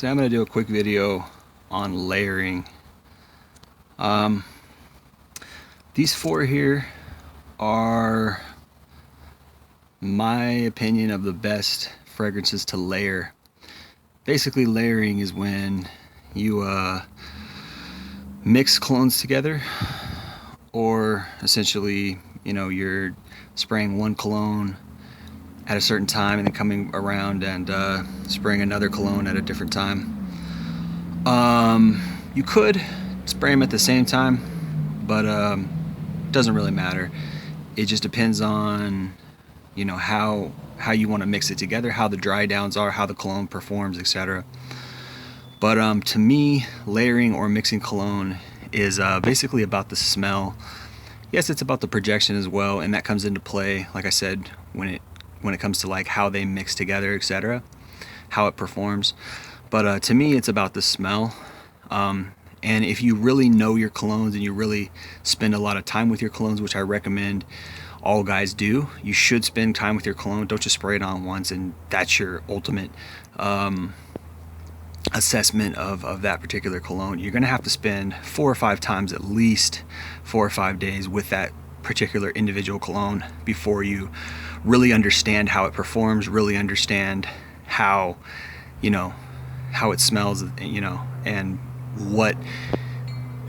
Today I'm going to do a quick video on layering. These four here are my opinion of the best fragrances to layer. Basically, layering is when you mix colognes together, or essentially, you're spraying one cologne at a certain time and then coming around and spraying another cologne at a different time. You could spray them at the same time, but it doesn't really matter. It just depends on how you want to mix it together, how the dry downs are, how the cologne performs, etc. But to me, layering or mixing cologne is basically about the smell. Yes, it's about the projection as well, and that comes into play, like I said, when it comes to like how they mix together, etc., how it performs. But to me, it's about the smell. And if you really know your colognes and you really spend a lot of time with your colognes, which I recommend all guys do, you should spend time with your cologne. Don't just spray it on once and that's your ultimate assessment of that particular cologne. You're gonna have to spend 4 or 5 times, at least 4 or 5 days with that particular individual cologne before you really understand how it performs, really understand how it smells, and what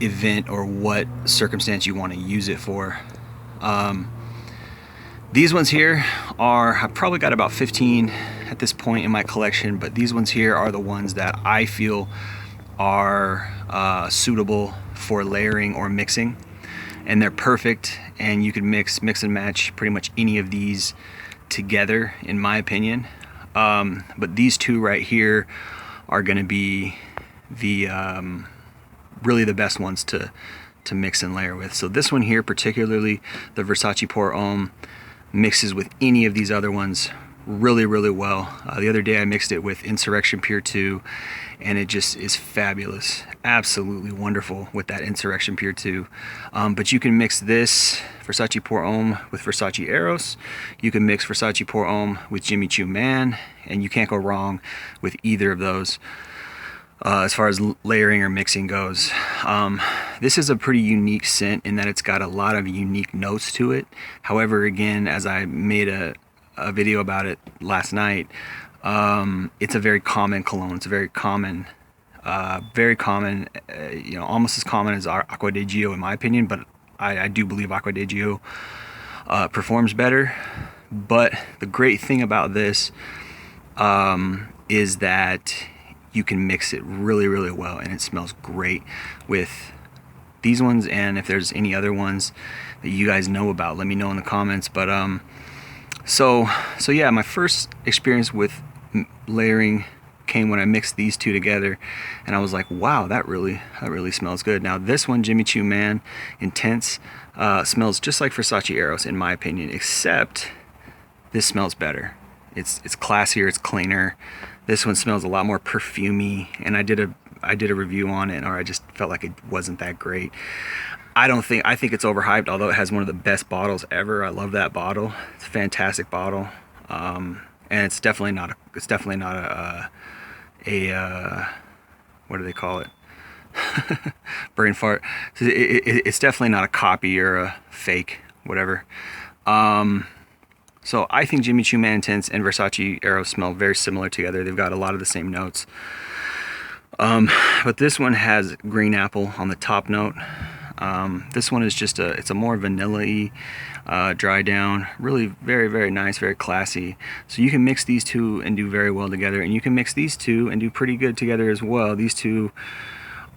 event or what circumstance you want to use it for. These ones here I've probably got about 15 at this point in my collection, but these ones here are the ones that I feel are suitable for layering or mixing, and they're perfect, and you can mix and match pretty much any of these together, in my opinion. But these two right here are going to be the really the best ones to mix and layer with. So this one here, particularly the Versace Pour Homme, mixes with any of these other ones really well. The other day I mixed it with Insurrection Pure 2, and it just is fabulous, absolutely wonderful with that Insurrection Pure 2. But you can mix this Versace Pour Homme with Versace Eros. You can mix Versace Pour Homme with Jimmy Choo Man, and you can't go wrong with either of those as far as layering or mixing goes. This is a pretty unique scent in that it's got a lot of unique notes to it. However, again, as I made a video about it last night, it's a very common cologne. It's a very common, almost as common as Acqua di Gio in my opinion, but I do believe Acqua di Gio performs better. But the great thing about this is that you can mix it really well, and it smells great with these ones. And if there's any other ones that you guys know about, let me know in the comments. But so yeah, my first experience with layering came when I mixed these two together, and I was like, wow, that really smells good. Now this one, Jimmy Choo Man Intense, smells just like Versace Eros in my opinion, except this smells better. It's classier, it's cleaner. This one smells a lot more perfumey, and I did a review on it, or I just felt like it wasn't that great. I think it's overhyped, although it has one of the best bottles ever. I love that bottle. It's a fantastic bottle, and it's definitely not a what do they call it? Brain fart. It's definitely not a copy or a fake, whatever. So I think Jimmy Choo Man Intense and Versace Eros smell very similar together. They've got a lot of the same notes. But this one has green apple on the top note. This one is just it's a more vanilla-y dry down. Really very nice, very classy. So you can mix these two and do very well together, and you can mix these two and do pretty good together as well. These two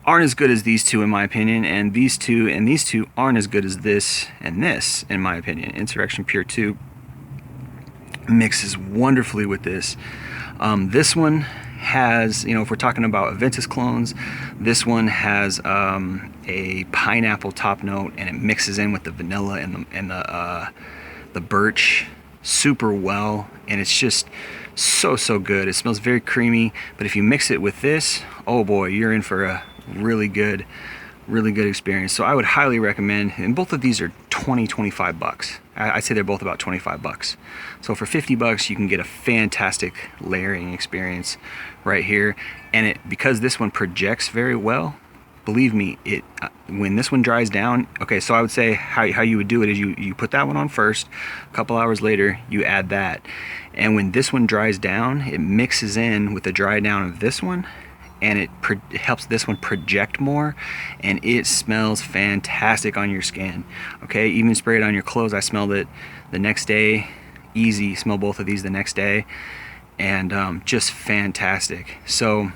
aren't as good as these two in my opinion, and these two and these two aren't as good as this and this in my opinion. Insurrection Pure 2 mixes wonderfully with this. This one has, if we're talking about Aventus clones, this one has a pineapple top note, and it mixes in with the vanilla and the birch super well, and it's just so good. It smells very creamy, but if you mix it with this, oh boy, you're in for a really good really good experience. So I would highly recommend, and both of these are 25 bucks. I'd say they're both about 25 bucks. So for 50 bucks, you can get a fantastic layering experience right here. And because this one projects very well, believe me, when this one dries down, okay, so I would say how you would do it is you put that one on first, a couple hours later, you add that. And when this one dries down, it mixes in with the dry down of this one, and it helps this one project more, and it smells fantastic on your skin. Okay, even spray it on your clothes. I smelled it the next day, easy, smell both of these the next day, and just fantastic. So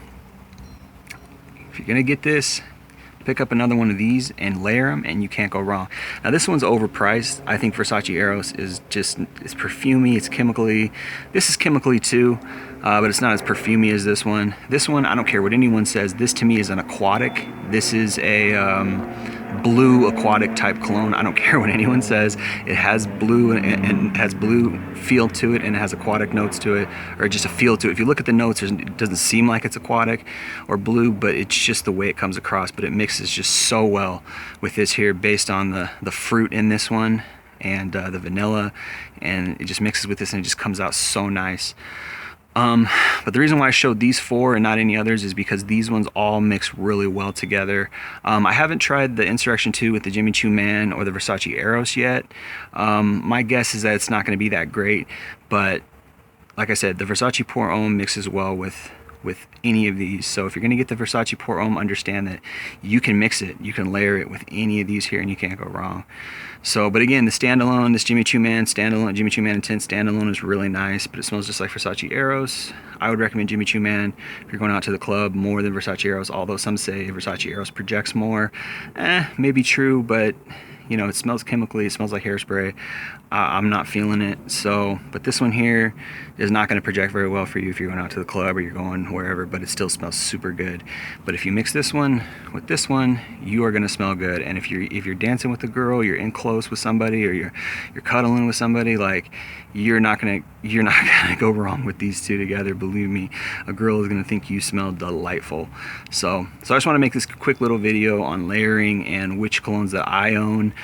if you're gonna get this, pick up another one of these and layer them, and you can't go wrong. Now this one's overpriced. I think Versace Eros is just, it's perfumey, it's chemically. This is chemically too, but it's not as perfumey as this one. This one, I don't care what anyone says, this to me is an aquatic. This is a blue aquatic type cologne. I don't care what anyone says. It has blue and has blue feel to it, and it has aquatic notes to it, or just a feel to it. If you look at the notes, it doesn't seem like it's aquatic or blue, but it's just the way it comes across. But it mixes just so well with this here, based on the fruit in this one and the vanilla, and it just mixes with this and it just comes out so nice. But the reason why I showed these four and not any others is because these ones all mix really well together. I haven't tried the Insurrection 2 with the Jimmy Choo Man or the Versace Eros yet. My guess is that it's not going to be that great, but like I said, the Versace Pour Homme mixes well with any of these. So if you're going to get the Versace Pour Homme, understand that you can mix it, you can layer it with any of these here, and you can't go wrong. So, but again, the standalone, this Jimmy Choo Man standalone, Jimmy Choo Man Intense standalone is really nice, but it smells just like Versace Eros. I would recommend Jimmy Choo Man if you're going out to the club more than Versace Eros, although some say Versace Eros projects more. Maybe true, but you know, it smells chemically, it smells like hairspray. I'm not feeling it. So, but this one here is not going to project very well for you if you're going out to the club or you're going wherever, but it still smells super good. But if you mix this one with this one, you are going to smell good. And if you're dancing with a girl, you're in close with somebody, or you're cuddling with somebody, like, you're not gonna go wrong with these two together. Believe me, a girl is gonna think you smell delightful. So I just want to make this quick little video on layering and which colognes that I own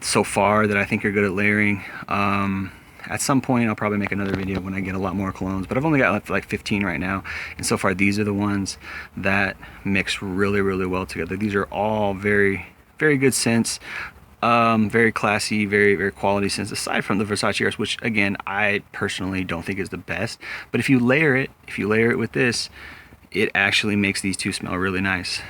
so far that I think are good at layering. At some point I'll probably make another video when I get a lot more colognes, but I've only got like 15 right now, and so far these are the ones that mix really, really well together. These are all very, very good scents. Very classy, very, very quality scents, aside from the Versace Eros, which again, I personally don't think is the best. But if you layer it with this, it actually makes these two smell really nice.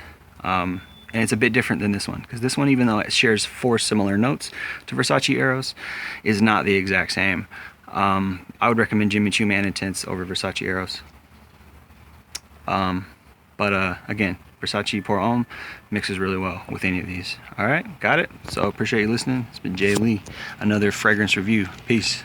And it's a bit different than this one, because this one, even though it shares 4 similar notes to Versace Eros, is not the exact same. I would recommend Jimmy Choo Man Intense over Versace Eros. But again, Versace Pour Homme mixes really well with any of these. All right, got it? So appreciate you listening. It's been Jay Lee, another fragrance review. Peace.